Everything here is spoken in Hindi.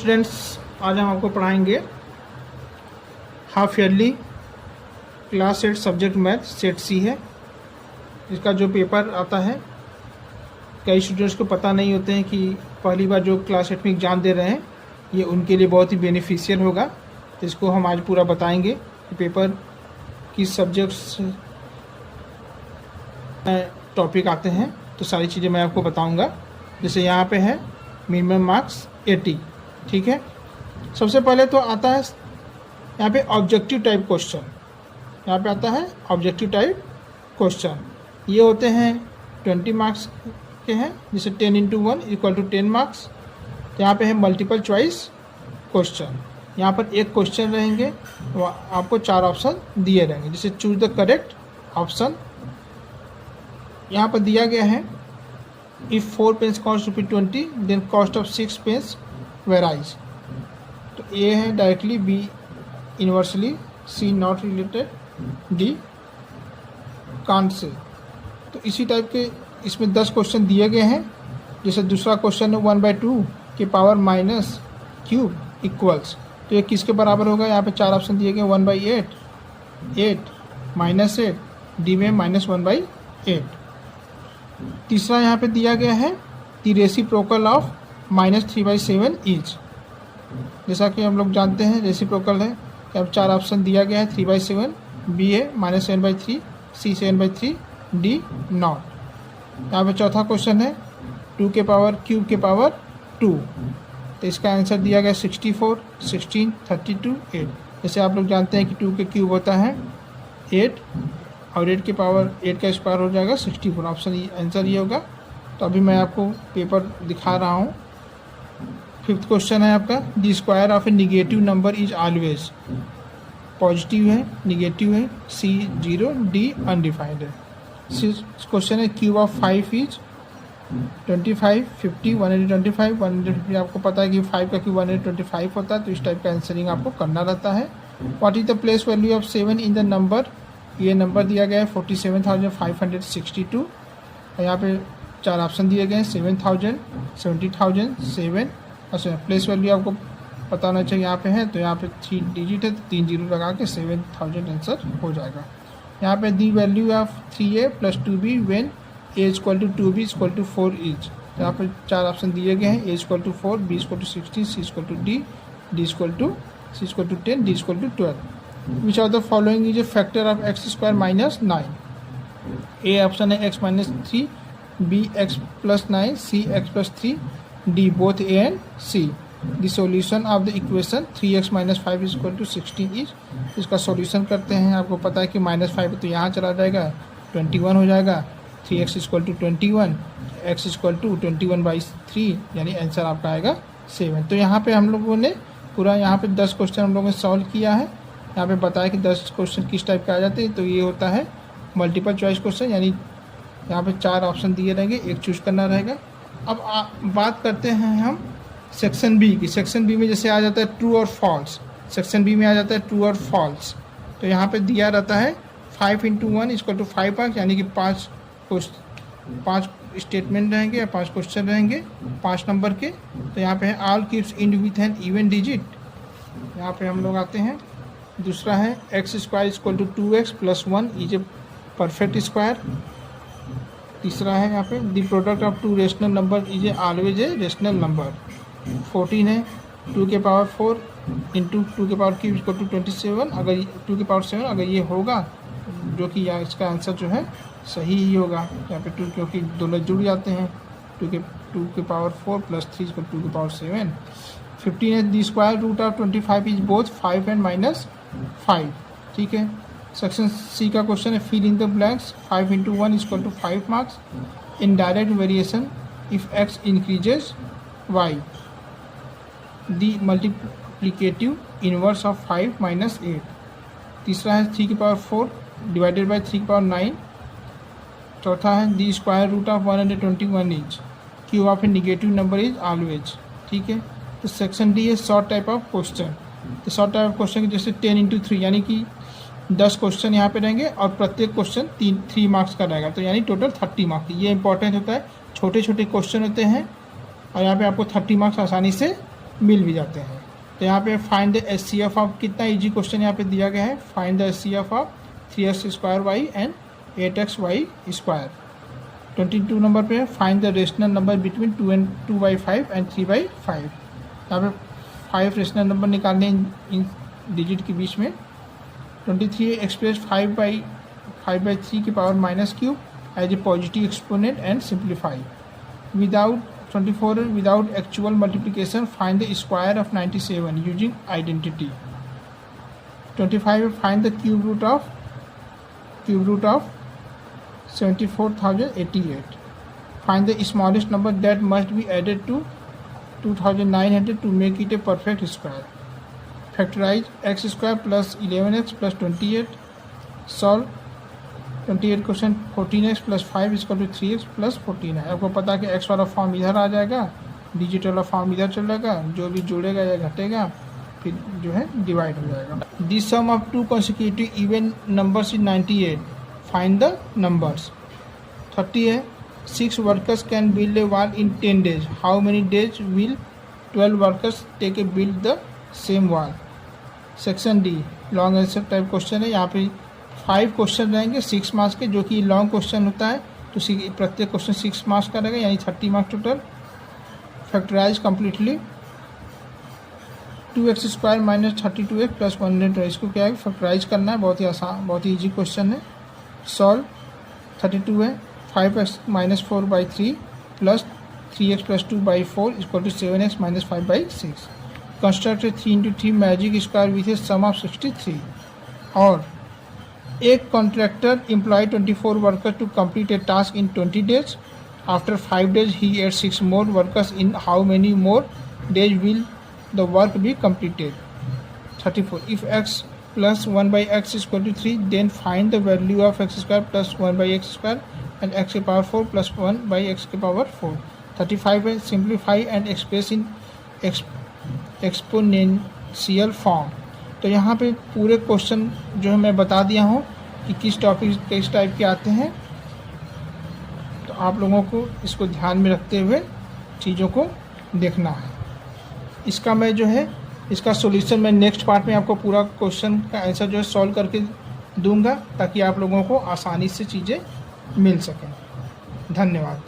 स्टूडेंट्स, आज हम आपको पढ़ाएंगे half yearly class 8 subject math set C है। इसका जो पेपर आता है, कई स्टूडेंट्स को पता नहीं होते हैं कि पहली बार जो क्लास 8 में एग्ज़ाम दे रहे हैं ये उनके लिए बहुत ही बेनिफिशियल होगा। तो इसको हम आज पूरा बताएंगे कि पेपर किस सब्जेक्ट्स टॉपिक आते हैं, तो सारी चीज़ें मैं आपको बताऊंगा। जैसे यहाँ पे है मिनिमम मार्क्स 80, ठीक है। सबसे पहले तो आता है यहाँ पे ऑब्जेक्टिव टाइप क्वेश्चन। यहाँ पे आता है ऑब्जेक्टिव टाइप क्वेश्चन। ये होते हैं 20 मार्क्स के हैं, जैसे 10 × 1 = 10 मार्क्स। तो यहाँ पे है मल्टीपल चॉइस क्वेश्चन। यहाँ पर एक क्वेश्चन रहेंगे, तो आपको 4 ऑप्शन दिए रहेंगे, जैसे चूज द करेक्ट ऑप्शन। यहाँ पर दिया गया है if 4 pens cost ₹20 then cost of 6 pens varies. तो ए है directly, B inversely, C not related, D can't say. तो इसी टाइप के इसमें 10 क्वेश्चन दिए गए हैं। जैसे दूसरा क्वेश्चन है 1/2 की पावर -³ इक्वल्स। तो ये किसके बराबर होगा? यहाँ पे 4 ऑप्शन दिए गए, 1/8, 8, -8, डी में -1/8। तीसरा यहाँ पे दिया गया है द रेसिप्रोकल ऑफ -3/7 इज। जैसा कि हम लोग जानते हैं रेसिप्रोकल है कि अब 4 ऑप्शन दिया गया है, 3/7, बी है -7/3, सी 7/3, डी नॉट। यहाँ पे चौथा क्वेश्चन है 2 के पावर क्यूब के पावर 2। तो इसका आंसर दिया गया 64, 16, 32, 8। जैसे आप लोग जानते हैं कि 2 के क्यूब होता है 8 और 8 के पावर 8 का स्क्वायर हो जाएगा 64। ऑप्शन आंसर ये होगा। तो अभी मैं आपको पेपर दिखा रहा हूँ। 5th क्वेश्चन है आपका, the square of a negative number is always. Positive है, निगेटिव है, सी 0, डी अनडिफाइंड है। 6th क्वेश्चन है क्यूब ऑफ 5 इज 25, 50, 125, 150। आपको पता है कि 5 का क्यूब 125 होता है, तो इस टाइप का आंसरिंग आपको करना रहता है। What is the place value of 7 in the number? ये नंबर दिया गया है 47,562। और यहाँ पे 4 ऑप्शन दिए गए हैं, 7,000, 70,000, 7। अच्छा, प्लेस वैल्यू आपको पता होना चाहिए। यहाँ पे है तो यहाँ पे 3 डिजिट है, तो 3 जीरो लगा के 7,000 आंसर हो जाएगा। यहाँ पे the value of 3a + 2b when a = 2b = 4 is. तो यहाँ पे 4 ऑप्शन दिए गए हैं, a = 4, b = 16, c = d, c = 10, d = 12। Which of the following is a factor of x² - 9? A option है x - 3, b x + 9, c x + 3, d both a and c। The solution of the equation 3x - 5 = 16 is। इसका सॉल्यूशन करते हैं। आपको पता है कि -5 तो यहाँ चला जाएगा, 21 हो जाएगा। 3x = 21, x = 21/3, यानी आंसर आपका आएगा 7। तो यहाँ पे हम लोगों ने पूरा यहाँ पे 10 क्वेश्चन हम लोगों ने सॉल्व किया है। यहाँ पे बताया कि 10 क्वेश्चन किस टाइप के आ जाते हैं। तो ये होता है मल्टीपल चॉइस क्वेश्चन, यानी यहाँ पे 4 ऑप्शन दिए रहेंगे, एक चूज करना रहेगा। अब बात करते हैं हम सेक्शन बी की। सेक्शन बी में जैसे आ जाता है ट्रू और फॉल्स। सेक्शन बी में आ जाता है ट्रू और फॉल्स। तो यहाँ पे दिया रहता है 5 × 1 = 5 मार्क्स, यानी कि 5 स्टेटमेंट रहेंगे या 5 क्वेश्चन रहेंगे 5 नंबर के। तो यहाँ पे है all keeps and with an even digit. यहाँ पे हम लोग आते हैं। दूसरा है x² = 2x + 1 is a perfect square. तीसरा है यहाँ पे the product of 2 rational number is a always a rational number. 14 है 2 के पावर 4 × 2 के पावर क्यूब = 27। अगर 2 के पावर 7 अगर ये होगा, जो कि इसका आंसर जो है सही ही होगा। यहाँ पे 2 क्योंकि दोनों जुड़ जाते हैं, 2 के पावर 4 + 3 = 2 के पावर 7। 15 है the square root of 25 is both 5 and -5, ठीक है। सेक्शन सी का क्वेश्चन है fill in the blanks. 5 × 1 = 5 marks. In direct variation if x increases y, the multiplicative inverse of 5 - 8। तीसरा है 3 की पावर 4 डिवाइडेड बाई 3 की पावर 9। चौथा है the square root of 121 is cube of a negative number is always, ठीक है। तो सेक्शन डी है शॉर्ट टाइप ऑफ क्वेश्चन। तो शॉर्ट टाइप ऑफ क्वेश्चन जैसे 10 × 3, यानी कि 10 क्वेश्चन यहाँ पे रहेंगे और प्रत्येक क्वेश्चन 3 मार्क्स का रहेगा, तो यानी टोटल 30 मार्क्स। ये इंपॉर्टेंट होता है, छोटे छोटे क्वेश्चन होते हैं और यहाँ पे आपको 30 मार्क्स आसानी से मिल भी जाते हैं। तो यहाँ पे फाइंड द HCF ऑफ, कितना इजी क्वेश्चन यहाँ पे दिया गया है, find the HCF of 3x² and 8xy²। 22 number पे find the rational number between 2/5 and 3/5। यहाँ पे 5 रेशनल नंबर निकालने इन डिजिट के बीच में। 23 एक्सप्रेस 5/3 की power -3 as a positive exponent and simplify. Without 24 without actual multiplication find the square of 97 using identity. 25 find the cube root of 74,088। Find the smallest number that must be added to 2,900 to make it a perfect square. Factorize x² plus 11x plus 28. Solve 28 question 14x plus 5 is equal to 3x plus 14 है। आपको पता है कि x वाला फॉर्म इधर आ जाएगा, डिजिट वाला फॉर्म इधर चलेगा, जो भी जुड़ेगा या घटेगा फिर जो है डिवाइड हो जाएगा। This sum of 2 consecutive even numbers is 98. Find the numbers। 30 है, 6 workers can build a wall in 10 days. How many days will 12 workers take to build the same wall? Section D long answer type question है। यहाँ पे 5 क्वेश्चन रहेंगे 6 मार्क्स के, जो कि लॉन्ग क्वेश्चन होता है तो प्रत्येक क्वेश्चन 6 मार्क्स का रहेगा, यानी 30 marks total. Factorise completely 2x² - 32x + 102। इसको क्या है फैक्टराइज करना है, बहुत ही आसान, बहुत ही ईजी क्वेश्चन है। सॉल्व 32 है, 5x - 4/3 plus 3x plus 2/4 is equal to 7x - 5/6. Construct a 3x3 magic square with a sum of 63. और एक contractor employed 24 workers to complete a task in 20 days. After 5 days, he adds 6 more workers. In how many more days will the work be completed? 34. If x plus 1/x is equal to 3, then find the value of x² plus 1/x² and x की पावर 4 plus 1/x की पावर 4। 35 है, simplify and express in exponential form. तो यहाँ पे पूरे क्वेश्चन जो है मैं बता दिया हूँ कि किस टॉपिक किस टाइप के आते हैं, तो आप लोगों को इसको ध्यान में रखते हुए चीज़ों को देखना है। इसका मैं जो है इसका सॉल्यूशन मैं नेक्स्ट पार्ट में आपको पूरा क्वेश्चन का आंसर जो है सॉल्व करके दूंगा, ताकि आप लोगों को आसानी से चीज़ें मिल सकें। धन्यवाद।